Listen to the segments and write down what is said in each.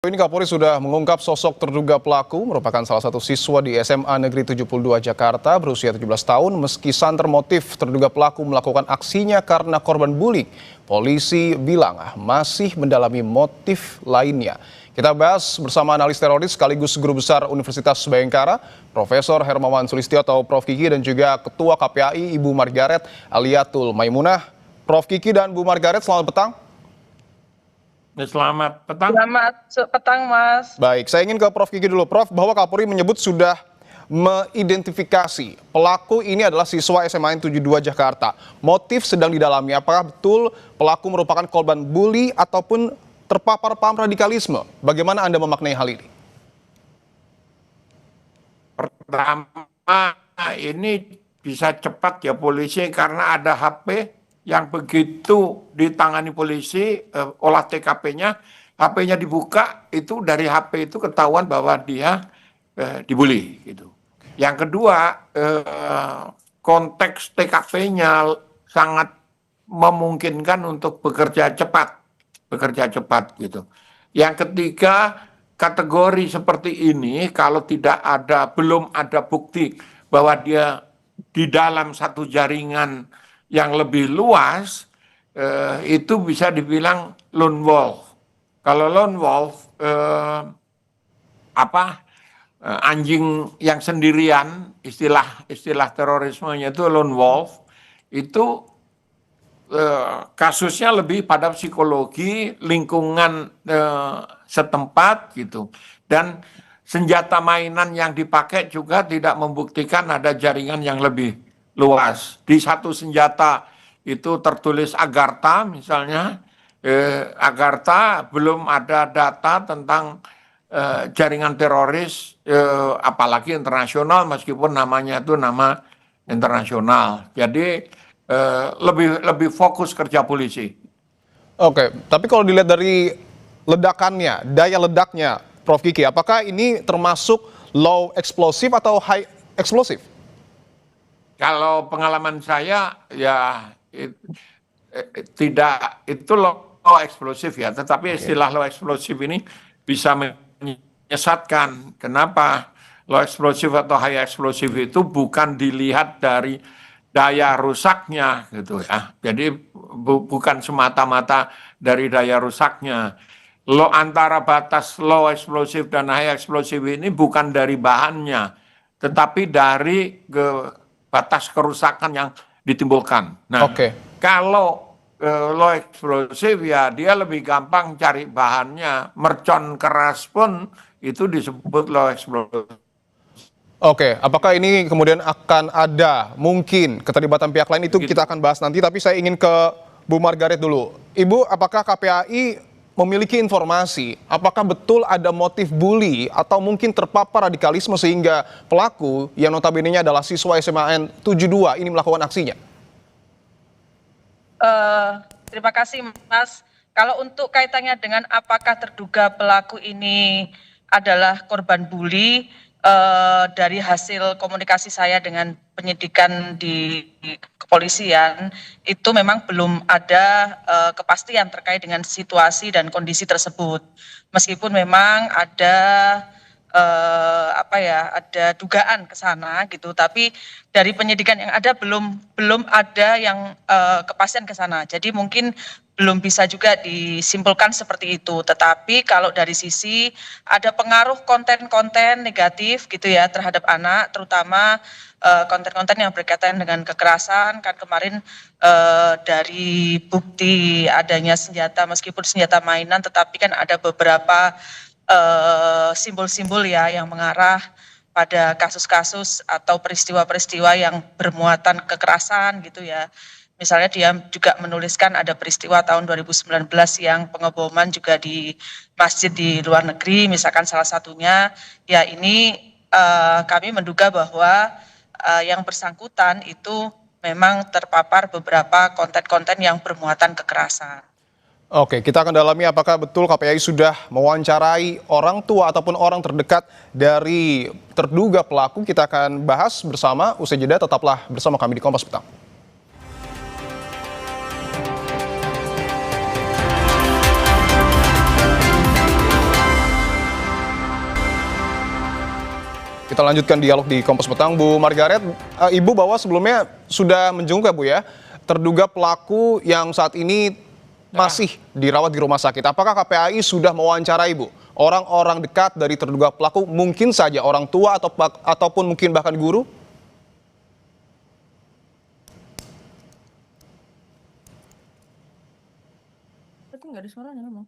Ini Kapolri sudah mengungkap sosok terduga pelaku merupakan salah satu siswa di SMA Negeri 72 Jakarta berusia 17 tahun. Meski santer motif terduga pelaku melakukan aksinya karena korban bullying, polisi bilang masih mendalami motif lainnya. Kita bahas bersama analis teroris sekaligus Guru Besar Universitas Bhayangkara, Profesor Hermawan Sulistyo atau Prof. Kiki, dan juga Ketua KPAI Ibu Margaret Aliatul Maimunah. Prof. Kiki dan Bu Margaret, selamat petang. Selamat petang. Selamat petang, Mas. Baik, saya ingin ke Prof. Kiki dulu. Prof, bahwa Kapolri menyebut sudah mengidentifikasi pelaku ini adalah siswa SMA 72 Jakarta. Motif sedang didalami. Apakah betul pelaku merupakan korban bully ataupun terpapar paham radikalisme? Bagaimana Anda memaknai hal ini? Pertama, ini bisa cepat ya polisi karena ada HP yang begitu ditangani polisi, olah TKP-nya, HP-nya dibuka, itu dari HP itu ketahuan bahwa dia dibully gitu. Yang kedua, konteks TKP-nya sangat memungkinkan untuk bekerja cepat gitu. Yang ketiga, kategori seperti ini kalau belum ada bukti bahwa dia di dalam satu jaringan yang lebih luas, itu bisa dibilang lone wolf. Kalau lone wolf, anjing yang sendirian, istilah terorismenya itu lone wolf, itu kasusnya lebih pada psikologi, lingkungan setempat gitu. Dan senjata mainan yang dipakai juga tidak membuktikan ada jaringan yang lebih luas. Di satu senjata itu tertulis Agartha misalnya, Agartha belum ada data tentang jaringan teroris, apalagi internasional, meskipun namanya itu nama internasional. Jadi lebih fokus kerja polisi. Oke, tapi kalau dilihat dari ledakannya, daya ledaknya, Prof. Kiki, apakah ini termasuk low explosive atau high explosive? Kalau pengalaman saya ya tidak, itu low eksplosif ya, tetapi istilah low eksplosif ini bisa menyesatkan. Kenapa? Low eksplosif atau high eksplosif itu bukan dilihat dari daya rusaknya gitu ya. Jadi bukan semata-mata dari daya rusaknya. Antara batas low eksplosif dan high eksplosif ini bukan dari bahannya, tetapi dari batas kerusakan yang ditimbulkan. Nah, kalau low explosive ya dia lebih gampang cari bahannya. Mercon keras pun itu disebut low explosive. Oke, apakah ini kemudian akan ada mungkin keterlibatan pihak lain, itu kita akan bahas nanti. Tapi saya ingin ke Bu Margaret dulu. Ibu, apakah KPAI memiliki informasi apakah betul ada motif bully atau mungkin terpapar radikalisme sehingga pelaku yang notabene-nya adalah siswa SMA 72 ini melakukan aksinya? Terima kasih, Mas. Kalau untuk kaitannya dengan apakah terduga pelaku ini adalah korban bully, dari hasil komunikasi saya dengan penyidikan di kepolisian, itu memang belum ada kepastian terkait dengan situasi dan kondisi tersebut. Meskipun memang ada ada dugaan ke sana gitu, tapi dari penyidikan yang ada belum ada yang kepastian ke sana. Jadi mungkin belum bisa juga disimpulkan seperti itu. Tetapi kalau dari sisi ada pengaruh konten-konten negatif gitu ya terhadap anak, terutama konten-konten yang berkaitan dengan kekerasan. Kan kemarin dari bukti adanya senjata, meskipun senjata mainan, tetapi kan ada beberapa simbol-simbol ya yang mengarah pada kasus-kasus atau peristiwa-peristiwa yang bermuatan kekerasan gitu ya. Misalnya dia juga menuliskan ada peristiwa tahun 2019 yang pengeboman juga di masjid di luar negeri, misalkan salah satunya. Ya ini kami menduga bahwa yang bersangkutan itu memang terpapar beberapa konten-konten yang bermuatan kekerasan. Oke, kita akan dalami apakah betul KPAI sudah mewawancarai orang tua ataupun orang terdekat dari terduga pelaku. Kita akan bahas bersama usai jeda. Tetaplah bersama kami di Kompas Petang. Kita lanjutkan dialog di Kompas Petang. Bu Margaret, Ibu bahwa sebelumnya sudah menjenguk ya Bu ya, terduga pelaku yang saat ini masih dirawat di rumah sakit. Apakah KPAI sudah mewawancarai Bu orang-orang dekat dari terduga pelaku, mungkin saja orang tua ataupun mungkin bahkan guru? Berarti nggak ada suaranya memang.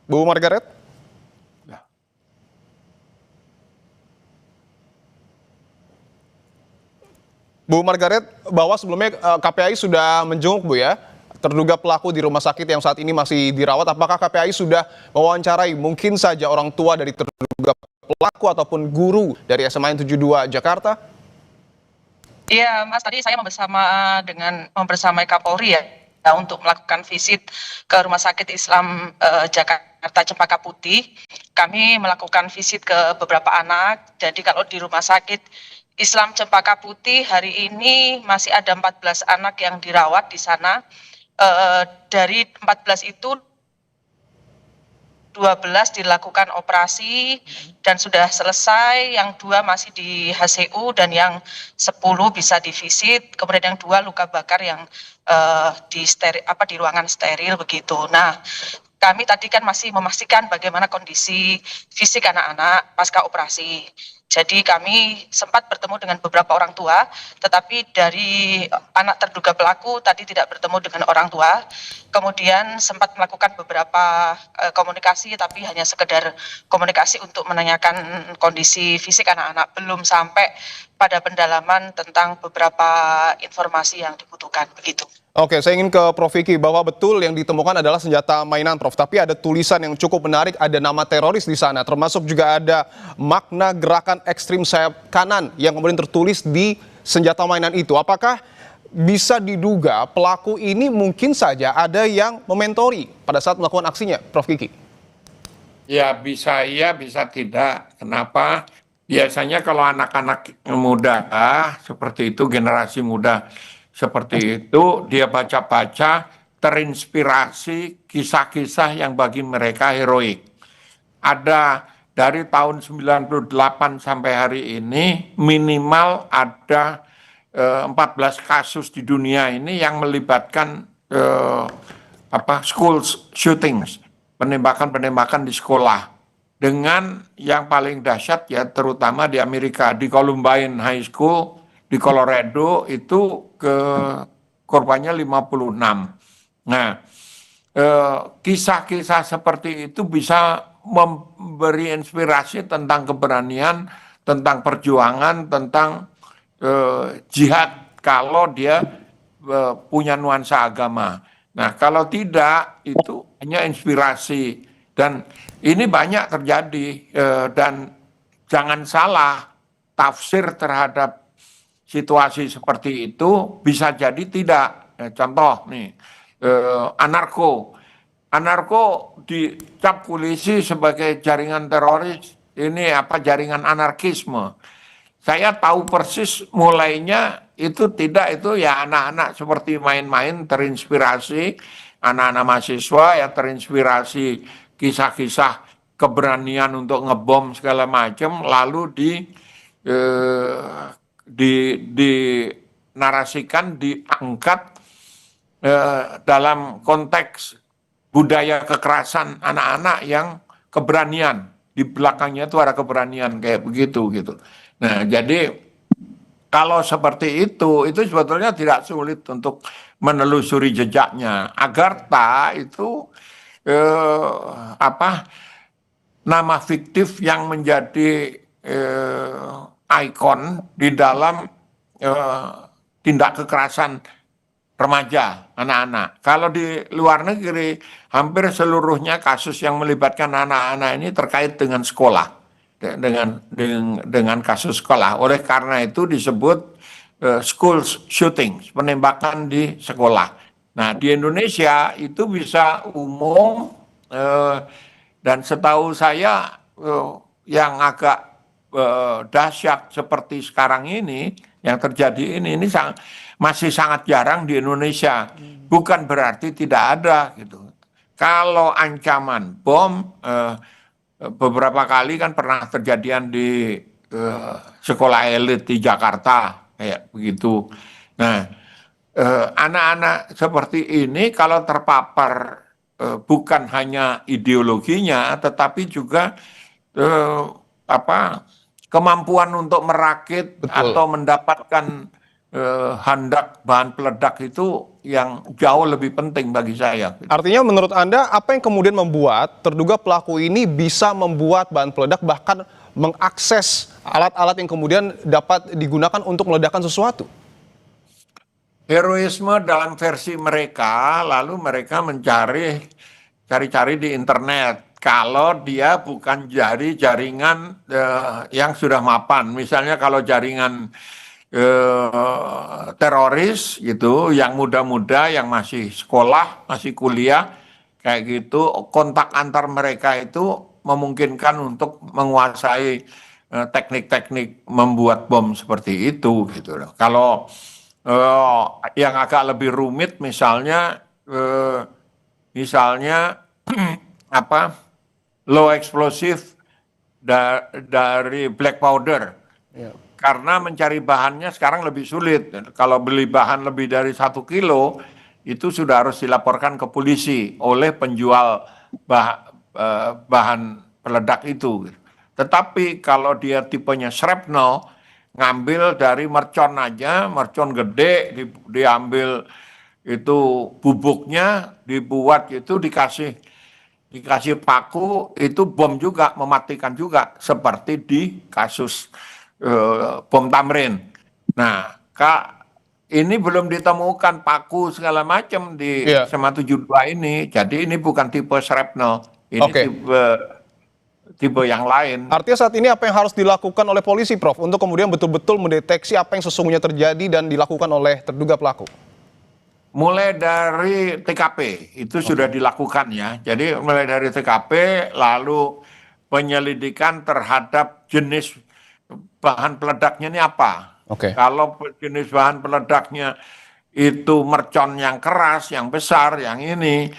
Bu Margaret? Ya. Bu Margaret, bahwa sebelumnya KPAI sudah menjenguk Bu ya, terduga pelaku di rumah sakit yang saat ini masih dirawat. Apakah KPAI sudah mewawancarai mungkin saja orang tua dari terduga pelaku ataupun guru dari SMA 72 Jakarta? Iya, Mas, tadi saya membersamai Kapolri ya untuk melakukan visit ke Rumah Sakit Islam Jakarta Cempaka Putih. Kami melakukan visit ke beberapa anak. Jadi kalau di Rumah Sakit Islam Cempaka Putih hari ini masih ada 14 anak yang dirawat di sana. Dari 14 itu 12 dilakukan operasi dan sudah selesai, yang 2 masih di HCU dan yang 10 bisa divisit, kemudian yang 2 luka bakar yang di ruangan steril begitu. Nah, kami tadi kan masih memastikan bagaimana kondisi fisik anak-anak pasca operasi. Jadi kami sempat bertemu dengan beberapa orang tua, tetapi dari anak terduga pelaku tadi tidak bertemu dengan orang tua. Kemudian sempat melakukan beberapa komunikasi, tapi hanya sekedar komunikasi untuk menanyakan kondisi fisik anak-anak, belum sampai pada pendalaman tentang beberapa informasi yang dibutuhkan begitu. Oke, saya ingin ke Prof. Vicky, bahwa betul yang ditemukan adalah senjata mainan, Prof. Tapi ada tulisan yang cukup menarik, ada nama teroris di sana, termasuk juga ada makna gerakan ekstrim sayap kanan yang kemudian tertulis di senjata mainan itu. Apakah bisa diduga pelaku ini mungkin saja ada yang mementori pada saat melakukan aksinya, Prof. Kiki? Ya bisa iya, bisa tidak. Kenapa? Biasanya kalau anak-anak muda seperti itu, generasi muda seperti itu, dia baca-baca terinspirasi kisah-kisah yang bagi mereka heroik. Ada dari tahun 98 sampai hari ini minimal ada 14 kasus di dunia ini yang melibatkan school shootings, penembakan-penembakan di sekolah. Dengan yang paling dahsyat ya terutama di Amerika, di Columbine High School di Colorado itu korbannya 56. Nah, kisah-kisah seperti itu bisa memberi inspirasi tentang keberanian, tentang perjuangan, tentang jihad kalau dia punya nuansa agama. Nah, kalau tidak itu hanya inspirasi, dan ini banyak terjadi, dan jangan salah, tafsir terhadap situasi seperti itu bisa jadi tidak. Contoh nih, anarko dicap polisi sebagai jaringan teroris, ini jaringan anarkisme. Saya tahu persis mulainya itu ya anak-anak seperti main-main terinspirasi, anak-anak mahasiswa ya terinspirasi kisah-kisah keberanian untuk ngebom segala macam, lalu dinarasikan, diangkat dalam konteks budaya kekerasan anak-anak yang keberanian. Di belakangnya itu ada keberanian kayak begitu gitu. Nah, jadi kalau seperti itu sebetulnya tidak sulit untuk menelusuri jejaknya. Agartha itu nama fiktif yang menjadi ikon di dalam tindak kekerasan remaja, anak-anak. Kalau di luar negeri, hampir seluruhnya kasus yang melibatkan anak-anak ini terkait dengan sekolah, dengan kasus sekolah. Oleh karena itu disebut school shooting, penembakan di sekolah. Nah, di Indonesia itu bisa umum, dan setahu saya yang agak dahsyat seperti sekarang ini, yang terjadi ini masih sangat jarang di Indonesia. Bukan berarti tidak ada gitu. Kalau ancaman bom, beberapa kali kan pernah terjadian di sekolah elit di Jakarta kayak begitu. Nah, anak-anak seperti ini kalau terpapar bukan hanya ideologinya, tetapi juga kemampuan untuk merakit Betul. atau mendapatkan handak bahan peledak itu yang jauh lebih penting bagi saya. Artinya menurut Anda, apa yang kemudian membuat terduga pelaku ini bisa membuat bahan peledak, bahkan mengakses alat-alat yang kemudian dapat digunakan untuk meledakkan sesuatu? Heroisme dalam versi mereka, lalu mereka cari-cari di internet. Kalau dia bukan dari jaringan yang sudah mapan, misalnya kalau jaringan teroris gitu, yang muda-muda, yang masih sekolah, masih kuliah, kayak gitu, kontak antar mereka itu memungkinkan untuk menguasai teknik-teknik membuat bom seperti itu gitu loh. Kalau yang agak lebih rumit misalnya low explosive dari black powder. Ya. Karena mencari bahannya sekarang lebih sulit. Kalau beli bahan lebih dari 1 kilo, itu sudah harus dilaporkan ke polisi oleh penjual bahan peledak itu. Tetapi kalau dia tipenya shrapnel, ngambil dari mercon aja, mercon gede, diambil itu bubuknya, dibuat itu dikasih paku, itu bom juga, mematikan juga, seperti di kasus bom Tamrin. Nah, ini belum ditemukan paku segala macam di SMA 72 ini. Jadi ini bukan tipe shrapnel, ini tipe yang lain. Artinya saat ini apa yang harus dilakukan oleh polisi, Prof, untuk kemudian betul-betul mendeteksi apa yang sesungguhnya terjadi dan dilakukan oleh terduga pelaku? Mulai dari TKP itu sudah dilakukan ya. Jadi mulai dari TKP, lalu penyelidikan terhadap jenis bahan peledaknya ini apa. Kalau jenis bahan peledaknya itu mercon yang keras, yang besar, yang ini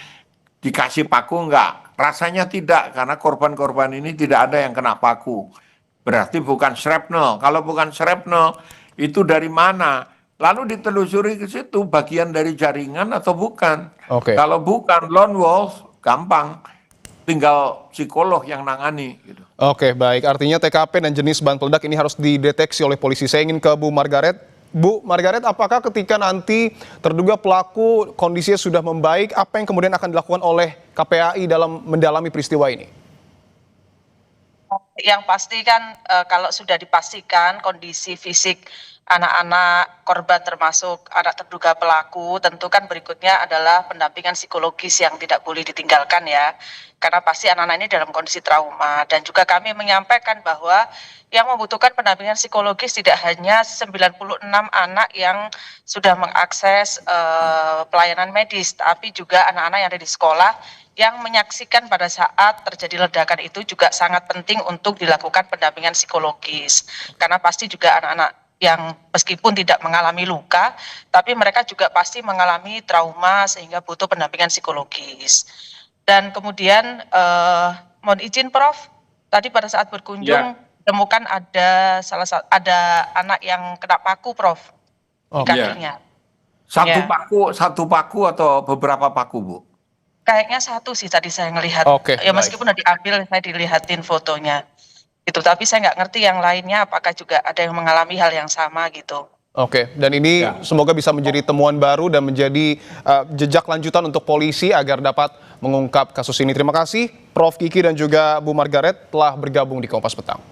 dikasih paku enggak? Rasanya tidak, karena korban-korban ini tidak ada yang kena paku. Berarti bukan shrapnel. Kalau bukan shrapnel, itu dari mana? Lalu ditelusuri ke situ, bagian dari jaringan atau bukan. Kalau bukan lone wolf, gampang. Tinggal psikolog yang nangani. Gitu. Oke, baik. Artinya TKP dan jenis bahan peledak ini harus dideteksi oleh polisi. Saya ingin ke Bu Margaret. Bu Margaret, apakah ketika nanti terduga pelaku kondisinya sudah membaik, apa yang kemudian akan dilakukan oleh KPAI dalam mendalami peristiwa ini? Yang pasti kan kalau sudah dipastikan kondisi fisik anak-anak korban termasuk anak terduga pelaku, tentu kan berikutnya adalah pendampingan psikologis yang tidak boleh ditinggalkan ya. Karena pasti anak-anak ini dalam kondisi trauma. Dan juga kami menyampaikan bahwa yang membutuhkan pendampingan psikologis tidak hanya 96 anak yang sudah mengakses pelayanan medis, tapi juga anak-anak yang ada di sekolah yang menyaksikan pada saat terjadi ledakan itu juga sangat penting untuk dilakukan pendampingan psikologis. Karena pasti juga anak-anak yang meskipun tidak mengalami luka, tapi mereka juga pasti mengalami trauma sehingga butuh pendampingan psikologis. Dan kemudian mohon izin Prof, tadi pada saat berkunjung temukan ada ada anak yang kena paku Prof di kakinya. Satu paku atau beberapa paku, Bu? Kayaknya satu sih tadi saya ngelihat. Ya meskipun udah diambil, saya dilihatin fotonya. Gitu, tapi saya nggak ngerti yang lainnya apakah juga ada yang mengalami hal yang sama gitu. Oke, dan ini semoga bisa menjadi temuan baru dan menjadi jejak lanjutan untuk polisi agar dapat mengungkap kasus ini. Terima kasih Prof Kiki dan juga Bu Margaret telah bergabung di Kompas Petang.